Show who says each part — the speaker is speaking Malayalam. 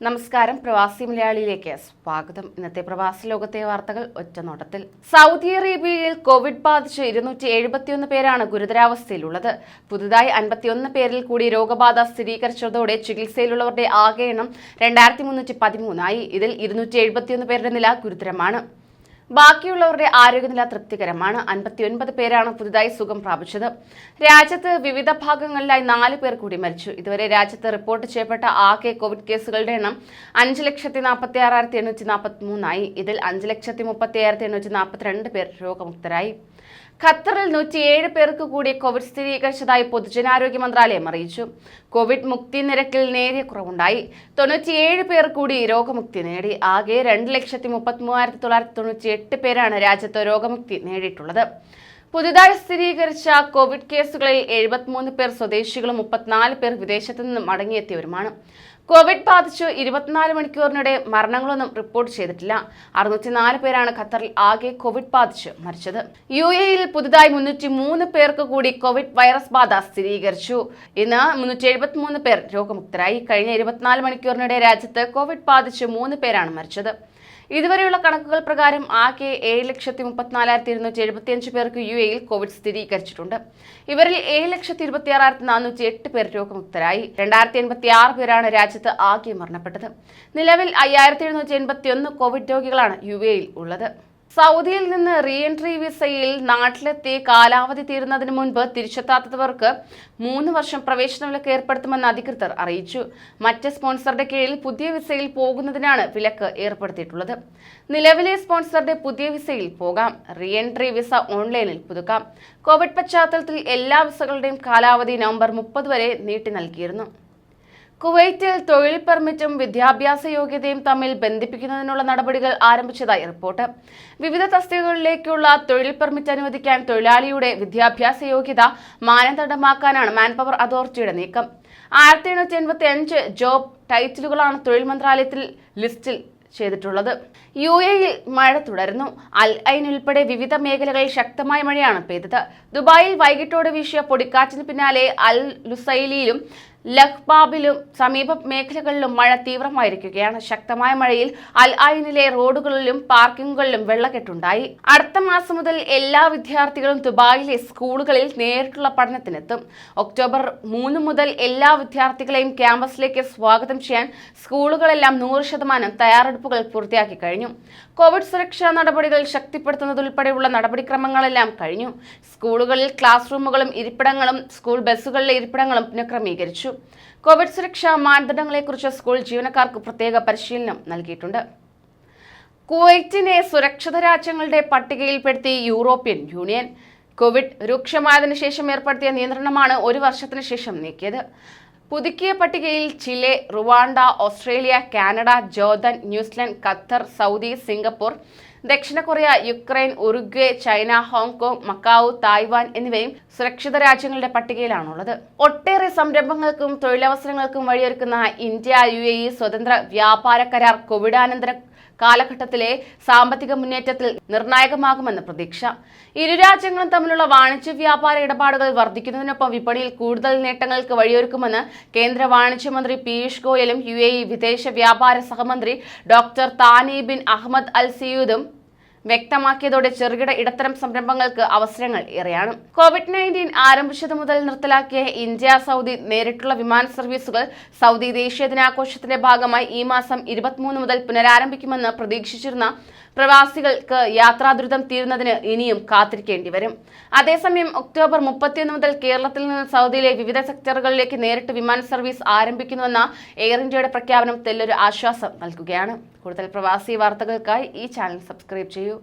Speaker 1: നമസ്കാരം, പ്രവാസി മലയാളിയിലേക്ക് സ്വാഗതം. ഇന്നത്തെ പ്രവാസി ലോകത്തെ വാർത്തകൾ ഒറ്റനോട്ടത്തിൽ. സൗദി അറേബ്യയിൽ കോവിഡ് ബാധിച്ച് 271 പേരാണ് ഗുരുതരാവസ്ഥയിലുള്ളത്. പുതുതായി 51 പേരിൽ കൂടി രോഗബാധ സ്ഥിരീകരിച്ചതോടെ ചികിത്സയിലുള്ളവരുടെ ആകെ എണ്ണം 2313 ആയി. ഇതിൽ 271 പേരുടെ നില ഗുരുതരമാണ്. ബാക്കിയുള്ളവരുടെ ആരോഗ്യനില തൃപ്തികരമാണ്. 59 പേരാണ് പുതുതായി സുഖം പ്രാപിച്ചത്. രാജ്യത്ത് വിവിധ ഭാഗങ്ങളിലായി 4 പേർ കൂടി മരിച്ചു. ഇതുവരെ രാജ്യത്ത് റിപ്പോർട്ട് ചെയ്യപ്പെട്ട ആകെ കോവിഡ് കേസുകളുടെ എണ്ണം 5,46,843 ആയി. ഇതിൽ 5,35,842 പേർ രോഗമുക്തരായി. ഖത്തറിൽ 107 പേർക്ക് കൂടി കോവിഡ് സ്ഥിരീകരിച്ചതായി പൊതുജനാരോഗ്യ മന്ത്രാലയം അറിയിച്ചു. കോവിഡ് മുക്തി നിരക്കിൽ നേരിയ കുറവുണ്ടായി. 97 പേർ കൂടി രോഗമുക്തി നേടി. ആകെ 2,33,998 പേരാണ് രാജ്യത്ത് രോഗമുക്തി നേടിയിട്ടുള്ളത്. പുതുതായി സ്ഥിരീകരിച്ച കോവിഡ് കേസുകളിൽ 73 പേർ സ്വദേശികളും 34 പേർ വിദേശത്തു നിന്നും മടങ്ങിയെത്തിയവരുമാണ്. കോവിഡ് ബാധിച്ച് 24 മണിക്കൂറിനിടെ മരണങ്ങളൊന്നും റിപ്പോർട്ട് ചെയ്തിട്ടില്ല. 604 പേരാണ് ഖത്തറിൽ ആകെ കോവിഡ് ബാധിച്ച് മരിച്ചത്. UAEയിൽ പുതുതായി 303 പേർക്ക് കൂടി കോവിഡ് വൈറസ് ബാധ സ്ഥിരീകരിച്ചു. ഇന്ന് 373 പേർ രോഗമുക്തരായി. കഴിഞ്ഞ 24 മണിക്കൂറിനിടെ രാജ്യത്ത് കോവിഡ് ബാധിച്ച് 3 പേരാണ് മരിച്ചത്. ഇതുവരെയുള്ള കണക്കുകൾ പ്രകാരം ആകെ 7,34,275 പേർക്ക് UAEയിൽ കോവിഡ് സ്ഥിരീകരിച്ചിട്ടുണ്ട്. ഇവരിൽ 7,26,408 പേർ രോഗമുക്തരായി. 2,086 പേരാണ് രാജ്യത്ത് ആകെ മരണപ്പെട്ടത്. നിലവിൽ 5,781 കോവിഡ് രോഗികളാണ് UAEയിൽ ഉള്ളത്. സൗദിയിൽ നിന്ന് റീ എൻട്രി വിസയിൽ നാട്ടിലെത്തി കാലാവധി തീരുന്നതിന് മുൻപ് തിരിച്ചെത്താത്തവർക്ക് 3 വർഷം പ്രവേശന വിലക്ക് ഏർപ്പെടുത്തുമെന്ന് അധികൃതർ അറിയിച്ചു. മറ്റ് സ്പോൺസറുടെ കീഴിൽ പുതിയ വിസയിൽ പോകുന്നതിനാണ് വിലക്ക് ഏർപ്പെടുത്തിയിട്ടുള്ളത്. നിലവിലെ സ്പോൺസറുടെ പുതിയ വിസയിൽ പോകാം. റീ എൻട്രി വിസ ഓൺലൈനിൽ പുതുക്കാം. കോവിഡ് പശ്ചാത്തലത്തിൽ എല്ലാ വിസകളുടെയും കാലാവധി നവംബർ 30 വരെ നീട്ടി നൽകിയിരുന്നു. കുവൈറ്റിൽ തൊഴിൽ പെർമിറ്റും വിദ്യാഭ്യാസ യോഗ്യതയും തമ്മിൽ ബന്ധിപ്പിക്കുന്നതിനുള്ള നടപടികൾ ആരംഭിച്ചതായി റിപ്പോർട്ട്. വിവിധ തസ്തികകളിലേക്കുള്ള തൊഴിൽ പെർമിറ്റ് അനുവദിക്കാൻ തൊഴിലാളിയുടെ വിദ്യാഭ്യാസ യോഗ്യത മാനദണ്ഡമാക്കാനാണ് മാൻപവർ അതോറിറ്റിയുടെ നീക്കം. 1885 ജോബ് ടൈറ്റിലുകളാണ് തൊഴിൽ മന്ത്രാലയത്തിൽ ലിസ്റ്റിൽ ചെയ്തിട്ടുള്ളത്. UAEയിൽ മഴ തുടരുന്നു. അൽ ഐൻ ഉൾപ്പെടെ വിവിധ മേഖലകളിൽ ശക്തമായ മഴയാണ് പെയ്തത്. ദുബായിൽ വൈകിട്ടോടെ വീശിയ പൊടിക്കാറ്റിന് പിന്നാലെ അൽ ലുസൈലിലും ലഹ്ബാബിലും സമീപ മേഖലകളിലും മഴ തീവ്രമായിരിക്കുകയാണ്. ശക്തമായ മഴയിൽ അൽ ഐനിലെ റോഡുകളിലും പാർക്കിങ്ങുകളിലും വെള്ളക്കെട്ടുണ്ടായി. അടുത്ത മാസം മുതൽ എല്ലാ വിദ്യാർത്ഥികളും ദുബായിലെ സ്കൂളുകളിൽ നേരിട്ടുള്ള പഠനത്തിനെത്തും. ഒക്ടോബർ 3 മുതൽ എല്ലാ വിദ്യാർത്ഥികളെയും ക്യാമ്പസിലേക്ക് സ്വാഗതം ചെയ്യാൻ സ്കൂളുകളെല്ലാം 100% തയ്യാറെടുപ്പുകൾ പൂർത്തിയാക്കി കഴിഞ്ഞു. കോവിഡ് സുരക്ഷാ നടപടികൾ ശക്തിപ്പെടുത്തുന്നതുൾപ്പെടെയുള്ള നടപടിക്രമങ്ങളെല്ലാം കഴിഞ്ഞു. സ്കൂളുകളിൽ ക്ലാസ് റൂമുകളും ഇരിപ്പിടങ്ങളും സ്കൂൾ ബസ്സുകളിലെ ഇരിപ്പിടങ്ങളും പുനഃക്രമീകരിച്ചു. കോവിഡ് സുരക്ഷാ മാനദണ്ഡങ്ങളെക്കുറിച്ച് സ്കൂൾ ജീവനക്കാർക്ക് പ്രത്യേക പരിശീലനം നൽകിയിട്ടുണ്ട്. കുവൈറ്റിനെ സുരക്ഷിത രാജ്യങ്ങളുടെ പട്ടികയിൽപ്പെടുത്തി യൂറോപ്യൻ യൂണിയൻ. കോവിഡ് രൂക്ഷമായതിനു ശേഷം ഏർപ്പെടുത്തിയ നിയന്ത്രണമാണ് 1 വർഷത്തിന് ശേഷം നീക്കിയത്. പുതുക്കിയ പട്ടികയിൽ Chile, Rwanda, Australia, Canada, Jordan, New Zealand, Qatar, Saudi, Singapore, ദക്ഷിണ Korea, Ukraine, Uruguay, China, Hong Kong, Macau, Taiwan എന്നിവയും സുരക്ഷിത രാജ്യങ്ങളുടെ പട്ടികയിലാണുള്ളത്. ഒട്ടേറെ സംരംഭങ്ങൾക്കും തൊഴിലവസരങ്ങൾക്കും വഴിയൊരുക്കുന്ന ഇന്ത്യ UAE സ്വതന്ത്ര വ്യാപാര കരാർ കോവിഡാനന്തര കാലഘട്ടത്തിലെ സാമ്പത്തിക മുന്നേറ്റത്തിൽ നിർണായകമാകുമെന്ന് പ്രതീക്ഷ. ഇരു രാജ്യങ്ങളും തമ്മിലുള്ള വാണിജ്യ വ്യാപാര ഇടപാടുകൾ വർദ്ധിക്കുന്നതിനൊപ്പം വിപണിയിൽ കൂടുതൽ നേട്ടങ്ങൾക്ക് വഴിയൊരുക്കുമെന്ന് കേന്ദ്ര വാണിജ്യ മന്ത്രി പീയൂഷ് ഗോയലും UAE വിദേശ വ്യാപാര സഹമന്ത്രി ഡോക്ടർ താനി ബിൻ അഹമ്മദ് അൽ സിയൂദും വ്യക്തമാക്കിയതോടെ ചെറുകിട ഇടത്തരം സംരംഭങ്ങൾക്ക് അവസരങ്ങൾ ഏറെയാണ്. COVID-19 ആരംഭിച്ചതു മുതൽ നിർത്തലാക്കിയ ഇന്ത്യ സൗദി നേരിട്ടുള്ള വിമാന സർവീസുകൾ സൗദി ദേശീയ ദിനാഘോഷത്തിന്റെ ഭാഗമായി ഈ മാസം 23 മുതൽ പുനരാരംഭിക്കുമെന്ന് പ്രതീക്ഷിച്ചിരുന്ന പ്രവാസികൾക്ക് യാത്രാദുരിതം തീരുന്നതിന് ഇനിയും കാത്തിരിക്കേണ്ടി വരും. അതേസമയം ഒക്ടോബർ 31 മുതൽ കേരളത്തിൽ നിന്ന് സൗദിയിലെ വിവിധ സെക്ടറുകളിലേക്ക് നേരിട്ട് വിമാന സർവീസ് ആരംഭിക്കുന്നുവെന്ന എയർ ഇന്ത്യയുടെ പ്രഖ്യാപനം തെല്ലൊരു ആശ്വാസം നൽകുകയാണ്. കൂടുതൽ പ്രവാസി വാർത്തകൾക്കായി ഈ ചാനൽ സബ്സ്ക്രൈബ് ചെയ്യൂ.